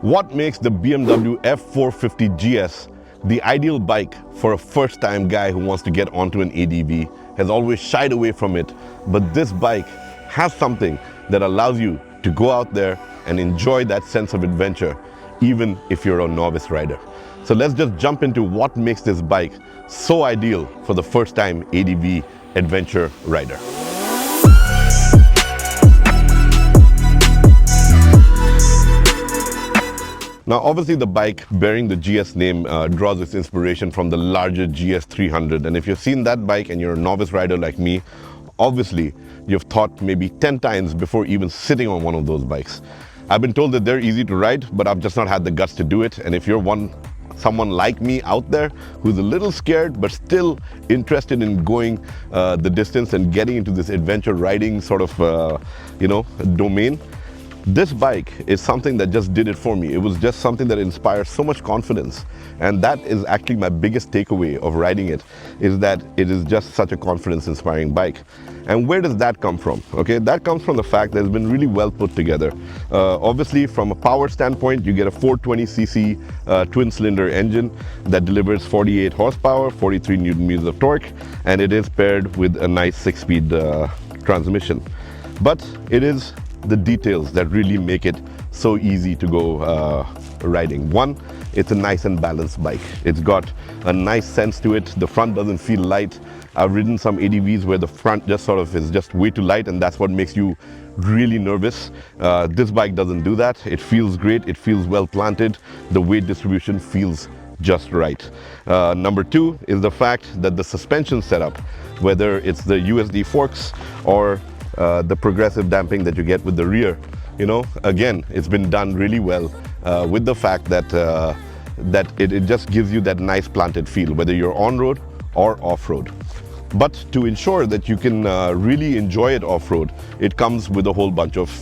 What makes the BMW F450 GS the ideal bike for a first-time guy who wants to get onto an ADV, has always shied away from it, but this bike has something that allows you to go out there and enjoy that sense of adventure, even if you're a novice rider. So let's just jump into what makes this bike so ideal for the first-time ADV adventure rider. Now, obviously the bike bearing the GS name draws its inspiration from the larger GS 300. And if you've seen that bike and you're a novice rider like me, obviously you've thought maybe 10 times before even sitting on one of those bikes. I've been told that they're easy to ride, but I've just not had the guts to do it. And if you're someone like me out there who's a little scared but still interested in going the distance and getting into this adventure riding sort of domain, this bike is something that just did it for me. It was just something that inspires so much confidence, and that is actually my biggest takeaway of riding it, is that it is just such a confidence-inspiring bike. And where does that come from? Okay, that comes from the fact that it's been really well put together. Obviously, from a power standpoint, you get a 420cc twin-cylinder engine that delivers 48 horsepower, 43 Newton-meters of torque, and it is paired with a nice 6-speed transmission. But it is the details that really make it so easy to go riding. One, it's a nice and balanced bike. It's got a nice sense to it. The front doesn't feel light. I've ridden some ADVs where the front just sort of is just way too light, and that's what makes you really nervous. This bike doesn't do that. It feels great. It feels well planted. The weight distribution feels just right. Number two is the fact that the suspension setup, whether it's the USD forks or the progressive damping that you get with the rear, again, it's been done really well with the fact that it just gives you that nice planted feel, whether you're on-road or off-road. But to ensure that you can really enjoy it off-road, it comes with a whole bunch of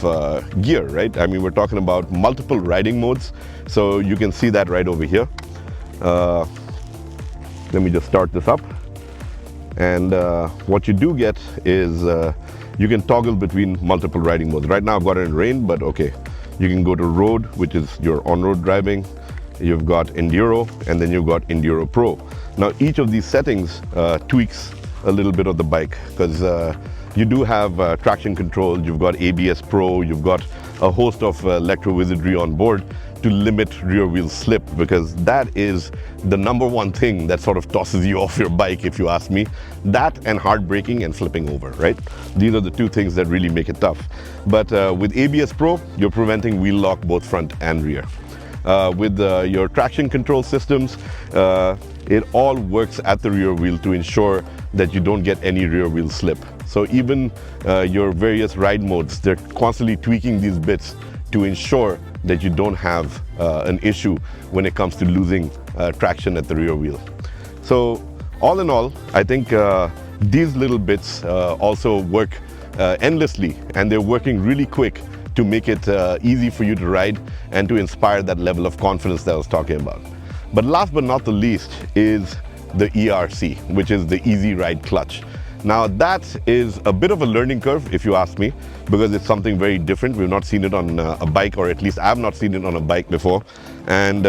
gear, right? I mean, we're talking about multiple riding modes, so you can see that right over here. Let me just start this up. And what you do get is you can toggle between multiple riding modes. Right now I've got it in rain, but okay. You can go to road, which is your on-road driving. You've got Enduro, and then you've got Enduro Pro. Now each of these settings tweaks a little bit of the bike, because you do have traction control, you've got ABS Pro, you've got a host of electro-wizardry on board to limit rear wheel slip, because that is the number one thing that sort of tosses you off your bike, if you ask me. That and hard braking and flipping over, right? These are the two things that really make it tough. But with ABS Pro, you're preventing wheel lock both front and rear. With your traction control systems, it all works at the rear wheel to ensure that you don't get any rear wheel slip. So even your various ride modes, they're constantly tweaking these bits to ensure that you don't have an issue when it comes to losing traction at the rear wheel. So all in all, I think these little bits also work endlessly, and they're working really quick to make it easy for you to ride and to inspire that level of confidence that I was talking about. But last but not the least is the ERC, which is the Easy Ride Clutch. Now that is a bit of a learning curve, if you ask me, because it's something very different. We've not seen it on a bike, or at least I've not seen it on a bike before. And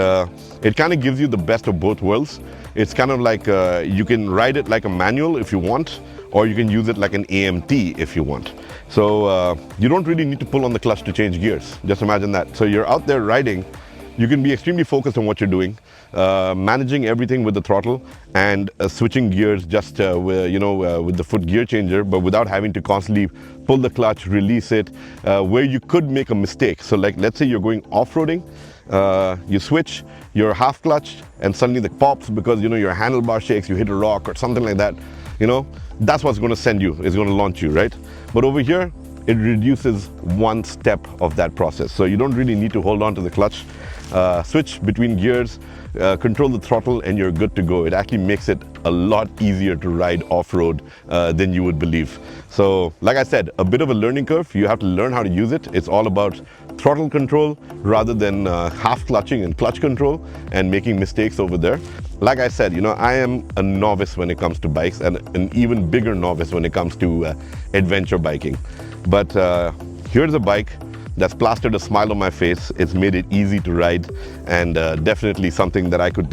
it kind of gives you the best of both worlds. It's kind of like you can ride it like a manual if you want, or you can use it like an AMT if you want. So you don't really need to pull on the clutch to change gears. Just imagine that. So you're out there riding, you can be extremely focused on what you're doing, managing everything with the throttle and switching gears just with the foot gear changer, but without having to constantly pull the clutch, release it, where you could make a mistake. So like, let's say you're going off-roading, you switch, you're half clutched, and suddenly the pops because your handlebar shakes, you hit a rock or something like that. That's what's going to send you, it's going to launch you, right? But over here, it reduces one step of that process. So you don't really need to hold on to the clutch, switch between gears, control the throttle, and you're good to go. It actually makes it a lot easier to ride off-road than you would believe. So like I said, a bit of a learning curve. You have to learn how to use it. It's all about throttle control rather than half clutching and clutch control and making mistakes over there. Like I said, I am a novice when it comes to bikes, and an even bigger novice when it comes to adventure biking. But here's a bike that's plastered a smile on my face. It's made it easy to ride, and definitely something that I could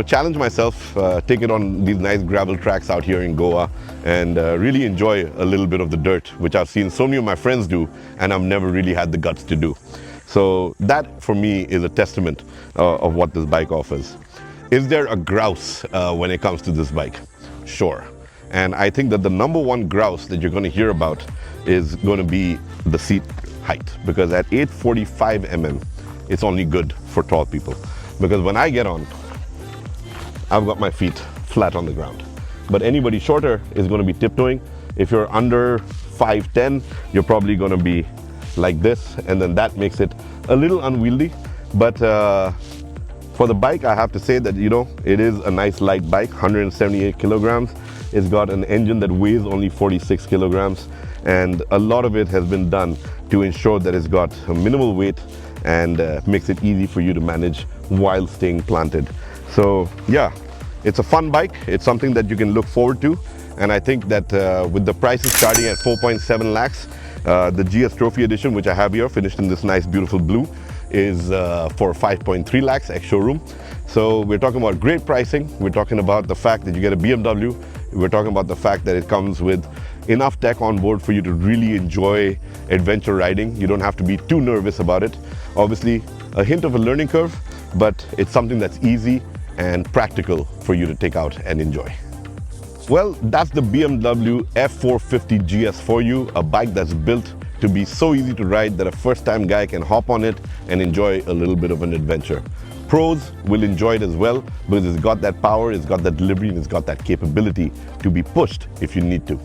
challenge myself, take it on these nice gravel tracks out here in Goa, and really enjoy a little bit of the dirt, which I've seen so many of my friends do, and I've never really had the guts to do. So that, for me, is a testament of what this bike offers. Is there a grouse when it comes to this bike? Sure. And I think that the number one grouse that you're going to hear about is going to be the seat height, because at 845 mm, it's only good for tall people. Because when I get on, I've got my feet flat on the ground. But anybody shorter is going to be tiptoeing. If you're under 5'10", you're probably going to be like this, and then that makes it a little unwieldy. But for the bike, I have to say that, it is a nice light bike, 178 kilograms. It's got an engine that weighs only 46 kilograms, and a lot of it has been done to ensure that it's got a minimal weight and makes it easy for you to manage while staying planted. So yeah, it's a fun bike. It's something that you can look forward to, and I think that with the prices starting at 4.7 lakhs, the GS Trophy Edition, which I have here, finished in this nice beautiful blue, is for 5.3 lakhs ex-showroom. So we're talking about great pricing. We're talking about the fact that you get a BMW. We're talking about the fact that it comes with enough tech on board for you to really enjoy adventure riding. You don't have to be too nervous about it. Obviously, a hint of a learning curve, but it's something that's easy and practical for you to take out and enjoy. Well, that's the BMW F450 GS for you, a bike that's built to be so easy to ride that a first-time guy can hop on it and enjoy a little bit of an adventure. Pros will enjoy it as well, because it's got that power, it's got that delivery, and it's got that capability to be pushed if you need to.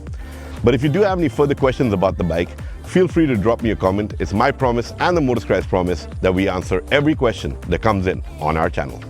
But if you do have any further questions about the bike, feel free to drop me a comment. It's my promise and the MOTORSCRIBES promise that we answer every question that comes in on our channel.